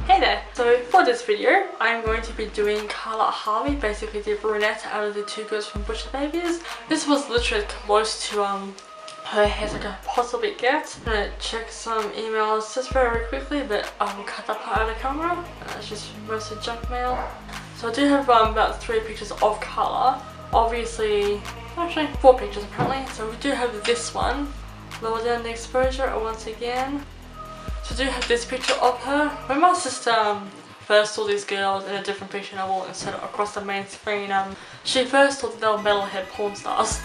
Hey there! So for this video, I'm going to be doing Carla Harvey, basically the brunette out of the two girls from Butcher Babies. This was literally close to her hair as I could possibly get. I'm gonna check some emails just very quickly, but I will cut that part out of the camera. It's just mostly junk mail. So I do have about 3 pictures of Carla. Obviously, actually 4 pictures apparently. So we do have this one. Lower down the exposure once again. So I do have this picture of her. When my sister first saw these girls in a different picture and I will insert it across the main screen, she first thought that they were metalhead porn stars.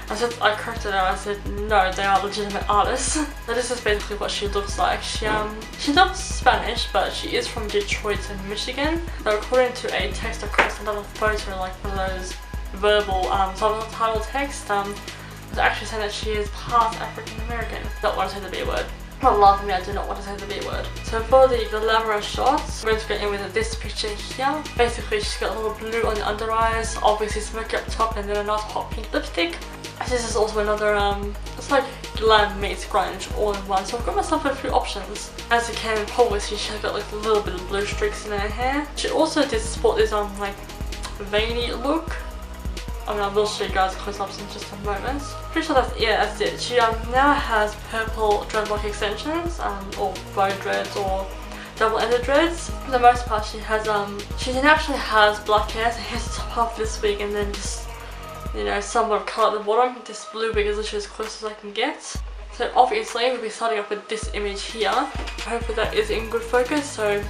I corrected her, I said no, they are legitimate artists. So this is basically what she looks like. She looks Spanish, but she is from Detroit in Michigan. So according to a text across another photo, like one of those verbal subtitle text, it's actually saying that she is half African American. Don't want to say the B word. Don't laugh at me, I do not want to say the B word. So for the glamorous shots, I'm going to go in with this picture here. Basically she's got a little blue on the under eyes, obviously smoky up top, and then a nice hot pink lipstick. This is also another, it's like glam meets grunge all in one, so I've got myself a few options. As you can probably see, she's got like a little bit of blue streaks in her hair. She also did sport this like veiny look. I mean, I will show you guys close-ups in just a moment. Pretty sure that's it. She now has purple dreadlock extensions, or bow dreads or double-ended dreads. For the most part, she naturally has black hair, so here's the top half this wig, and then just, you know, somewhat of colour at the bottom. This blue wig is literally as close as I can get. So obviously, we'll be starting off with this image here. Hopefully that is in good focus. So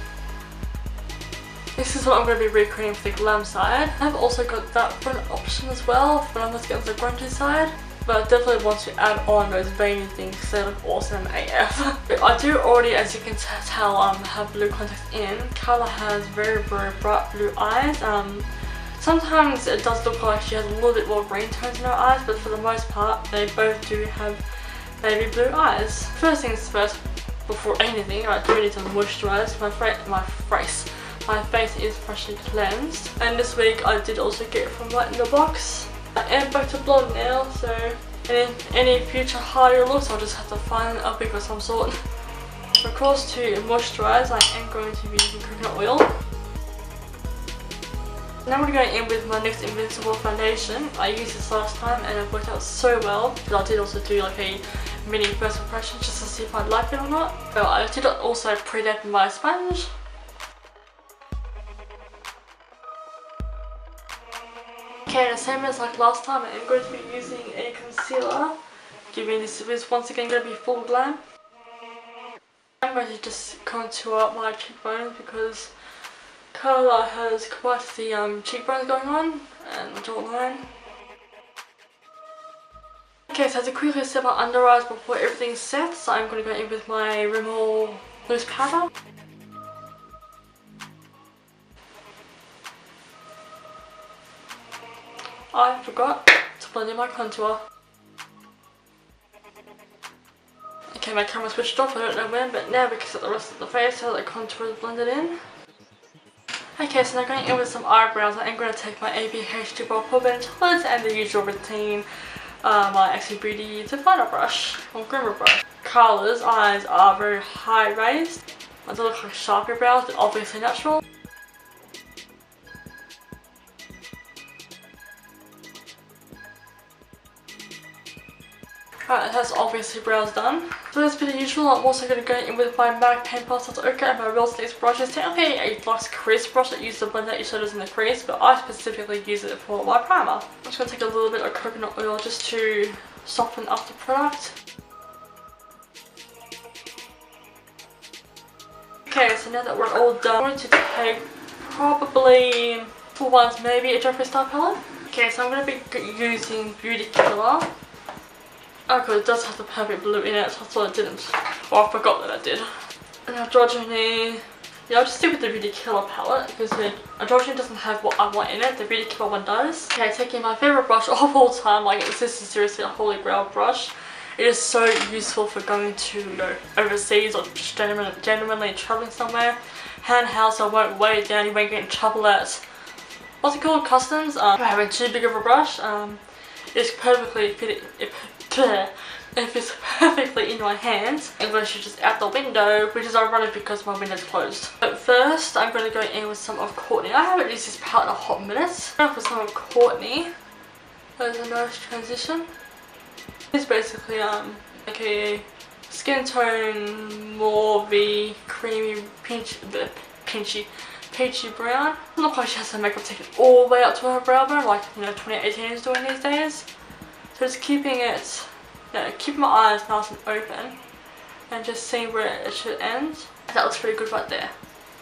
this is what I'm going to be recreating for the glam side. I've also got that for an option as well when I'm just getting to the grungy side. But I definitely want to add on those veiny things because they look awesome AF. But I do already, as you can tell, have blue contacts in. Carla has very, very bright blue eyes. Sometimes it does look like she has a little bit more green tones in her eyes, but for the most part they both do have baby blue eyes. First things first, before anything, I do need to moisturise my face is freshly cleansed, and this week I did also get it from Light in the Box. I am back to blonde now, so any future harder looks I'll just have to find a wig of some sort. Of course, to moisturise I am going to be using coconut oil. Now we're going in with my NYX Invincible foundation. I used this last time and it worked out so well, but I did also do like a mini first impression just to see if I'd like it or not. But I did also pre-dab my sponge. Okay, the same as like last time, I'm going to be using a concealer, giving this is once again going to be full glam. I'm going to just contour my cheekbones because Carla has quite the cheekbones going on and the jawline. Okay, so to quickly set my under eyes before everything's set, so I'm going to go in with my Rimmel loose powder. I forgot to blend in my contour. Okay, my camera switched off, I don't know when, but now we can set the rest of the face so that the contour is blended in. Okay, so now going in with some eyebrows, I am going to take my ABH Brow Pigment and the usual routine, my Exo Beauty definer brush, or groomer brush. Carla's eyes are very high raised. I do look like Sharpie brows, but obviously natural. Alright, that's obviously brows done. So that's been the usual. I'm also going to go in with my MAC Paint Pastels Ochre and my Real Estate brush. It's technically a Luxe crease brush that uses to blend out your shadows in the crease, but I specifically use it for my primer. I'm just going to take a little bit of coconut oil just to soften up the product. Okay, so now that we're all done, I'm going to take probably, for once, maybe a Jeffree Star palette. Okay, so I'm going to be using Beauty Killer. Oh, because it does have the perfect blue in it, so I thought it didn't. Or I forgot that I did. And Androgyny. Yeah, I'll just stick with the Beauty Killer palette because the Androgyny doesn't have what I want in it, the Beauty Killer one does. Okay, taking my favourite brush of all time, like this is seriously a holy grail brush. It is so useful for going to, you know, overseas or just genuinely travelling somewhere. Handheld, so I won't weigh it down, you won't get in trouble at, what's it called, customs, for having too big of a brush. It's perfectly fitting. it fits perfectly in my hands. English is just out the window, which is ironic because my window's closed. But first, I'm going to go in with some of Courtney. I haven't used this palette in a hot minute. I'm going to put some of Courtney. There's a nice transition. It's basically like a skin tone, mauvey, creamy, peachy brown. Doesn't look like she has her makeup taken all the way up to her brow bone, like 2018 is doing these days. So just keeping it, keeping my eyes nice and open, and just seeing where it should end. That looks pretty good right there.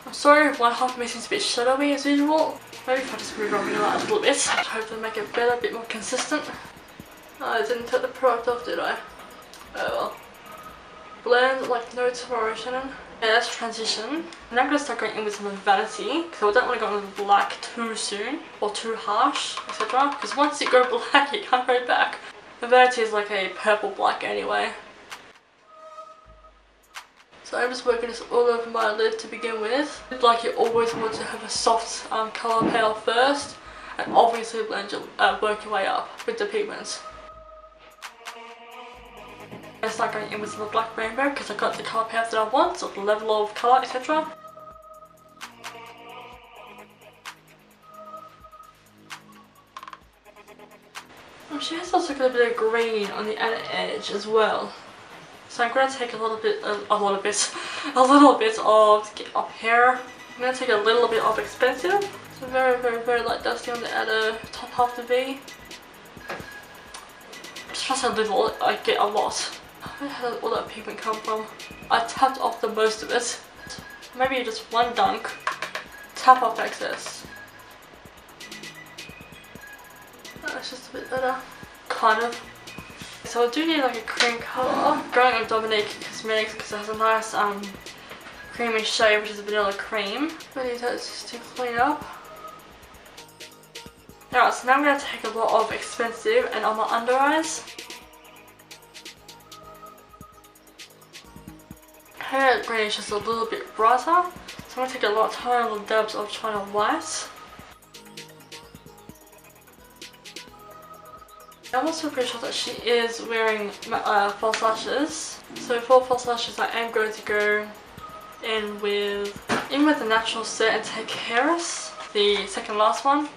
I'm sorry, one half of me seems a bit shadowy as usual. Maybe if I just move on light a little bit, hopefully make it better, a bit more consistent. I didn't take the product off, did I? Oh well. Blend like no tomorrow, Shannon. Yeah, that's transition. And I'm going to start going in with some Vanity, because I don't want to go in with black too soon, or too harsh, etc. Because once you go black, you can't go back. The Vanity is like a purple black anyway. So I'm just working this all over my lid to begin with. Like you always want to have a soft colour palette first, and obviously blend your, work your way up with the pigments. I start going in with some black rainbow because I got the colour palette that I want, so the level of colour, etc. She has also got a bit of green on the outer edge as well. So I'm going to take a little bit of get up here. I'm going to take a little bit of Expensive. So very light dusty on the outer top half of the V. Just a little, I get a lot. Where did all that pigment come from? I tapped off the most of it. Maybe just one dunk. Tap off excess. That's just a bit better. Kind of. So I do need like a cream colour. Going on Dominique Cosmetics because it has a nice creamy shade, which is vanilla cream. I need that just to clean up. Alright, so now I'm going to take a lot of Expensive and on my under eyes. Her green is just a little bit brighter. So I'm going to take a lot of tiny little dabs of China White. I'm also pretty sure that she is wearing false lashes. So for false lashes, I am going to go in with the natural set and take Harris, the second last one.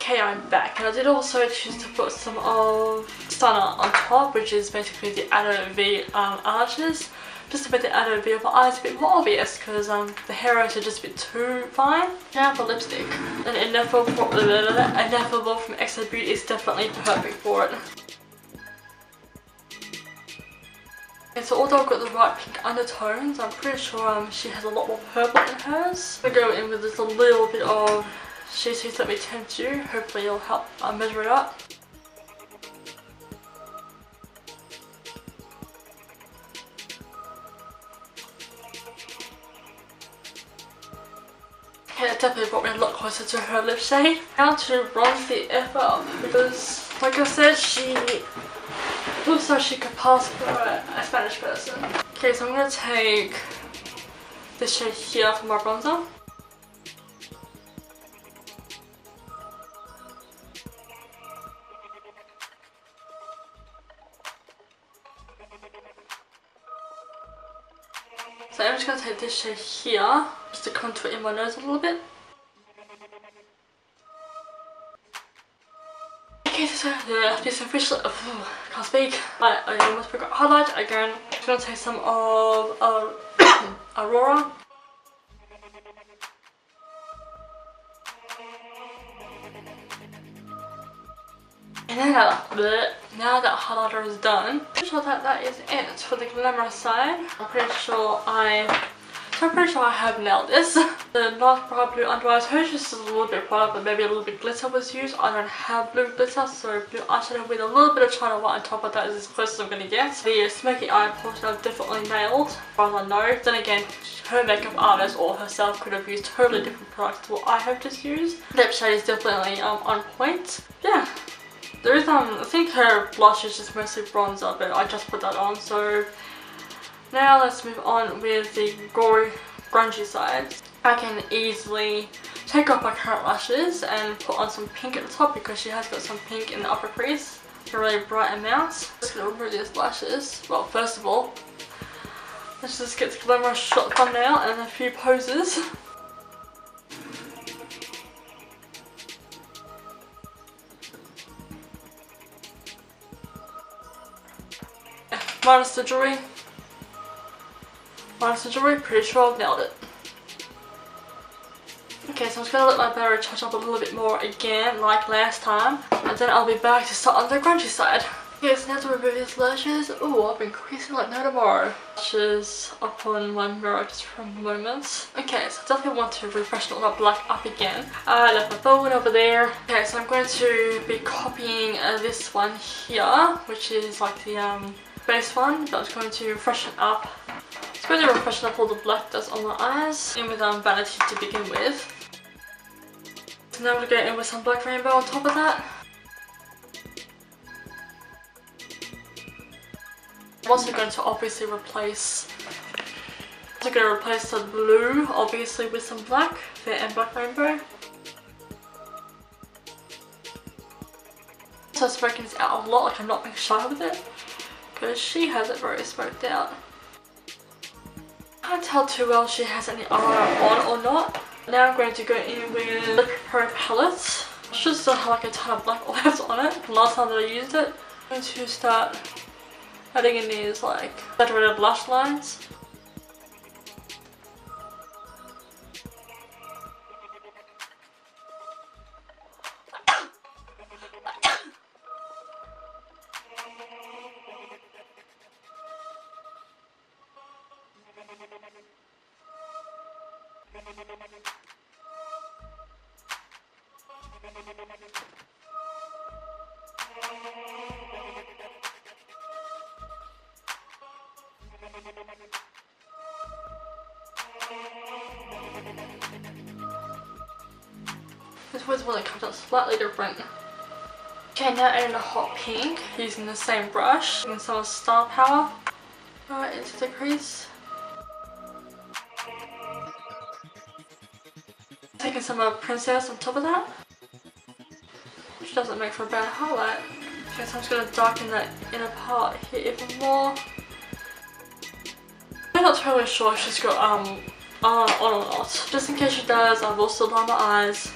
Okay, I'm back, and I did also choose to put some of Stunner on top, which is basically the outer V eyelashes, just to make the outer V of my eyes a bit more obvious, because the hairs are just a bit too fine. Now for lipstick, an Ineffable from XO Beauty is definitely perfect for it. Okay, so although I've got the right pink undertones, I'm pretty sure she has a lot more purple in hers. I'm going to go in with just a little bit of She's Let Me Tempt You. Hopefully it'll help measure it up. Okay, that definitely brought me a lot closer to her lip shade. Now to bronze the F up, because like I said, she looks like she could pass for a Spanish person. Okay, so I'm going to take this shade here for my bronzer. So I'm just going to take this shade here, just to contour in my nose a little bit. Okay, so this officially, can't speak. I almost forgot highlight again. I'm just going to take some of Aurora. And now that highlighter is done, I'm pretty sure that is it for the glamorous side. I'm pretty sure I have nailed this. The dark bright blue under eyes, hers just a little bit brighter, but maybe a little bit glitter was used. I don't have blue glitter, so blue eyeshadow with a little bit of China White on top of that is as close as I'm going to get. The smoky eye portion I've definitely nailed, as far as I know. Then again, her makeup artist or herself could have used totally different products to what I have just used. Lip shade is definitely on point. Yeah. There is I think her blush is just mostly bronzer, but I just put that on. So now let's move on with the grungy side. I can easily take off my current lashes and put on some pink at the top because she has got some pink in the upper crease. a really bright amount. Just gonna remove these lashes. Well, first of all, let's just get the glamorous shot thumbnail and a few poses. Minus the jewelry. Pretty sure I've nailed it. Okay, so I'm just gonna let my battery charge up a little bit more again, like last time, and then I'll be back to start on the grungy side. Okay, so now to remove these lashes. Oh, I've been creasing like no tomorrow. Lashes up on my mirror just for a moment. Okay, so I definitely want to refresh all that black up again. I left my phone over there. Okay, so I'm going to be copying this one here, which is like the base one, but I'm just going to freshen up. It's going to freshen up all the black dust on my eyes, in with Vanity to begin with. So now I'm going to go in with some black rainbow on top of that. I'm also going to obviously replace the blue, obviously, with some black, fair and black rainbow. So I'm smoking this out a lot, like I'm not being shy with it, because she has it very smoked out. I can't tell too well if she has any eyeliner on or not. Now I'm going to go in with the Pro palette. It should still have like a ton of black left on it from last time that I used it. I'm going to start adding in these like saturated blush lines. This was one that comes out slightly different. Okay, now adding a hot pink using the same brush and some Star Power right into the crease. Taking some Princess on top of that, which doesn't make for a bad highlight. Okay, so I'm just going to darken that inner part here even more. I'm not totally sure if she's got on or not. Just in case she does, I will still line my eyes.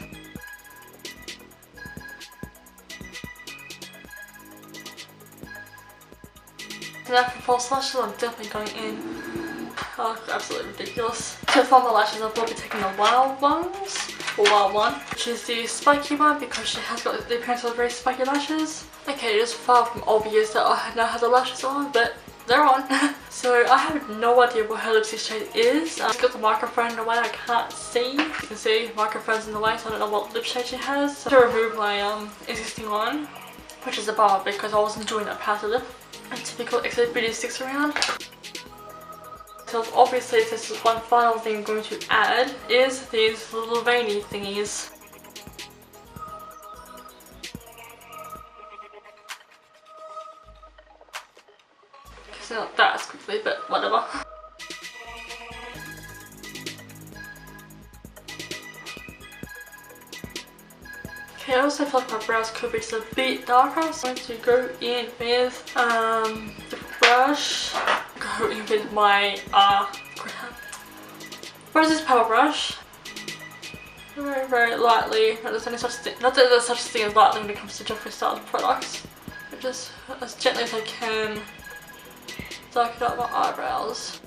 Now for false lashes, I'm definitely going in. Oh, absolutely ridiculous. To form my lashes, I will be taking the wild ones, or wild one, which is the spiky one because she has got the appearance of very spiky lashes. Okay, it is far from obvious that I now have the lashes on, but they're on. So I have no idea what her lipstick shade is. I've got the microphone in the way, I can't see. You can see the microphone's in the way, so I don't know what lip shade she has. So to remove my existing one, which is a bar because I wasn't doing that powder lip. And typical Exo Beauty sticks around. So obviously this is one final thing I'm going to add is these little veiny thingies. It's not that as quickly, but whatever. Okay, I also feel like my brows could be just a bit darker, so I'm going to go in with the brush. Go in with my what is this power brush? Very, very lightly. Not that there's such a thing as lightly when it comes to Jeffree Star products. But just as gently as I can darken up my eyebrows.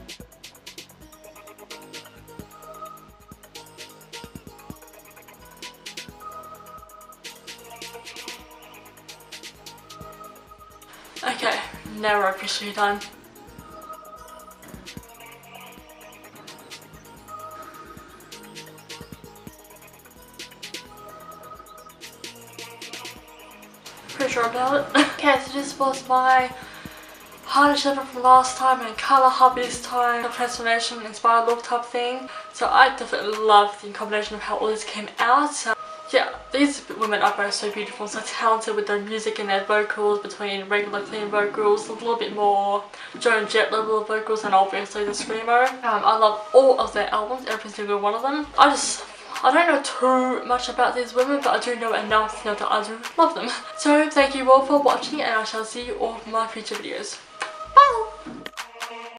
Okay, now we're officially done. Pretty sure about it. Okay, so this was my highlight ever from last time and Carla Harvey this time, the transformation inspired look type thing. So I definitely love the combination of how all this came out. Yeah, these women are both so beautiful, so talented with their music and their vocals, between regular clean vocals, a little bit more Joan Jett level of vocals, and obviously the screamo. I love all of their albums, every single one of them. I I don't know too much about these women, but I do know enough to know that I do love them. So thank you all for watching, and I shall see you all in my future videos. Bye!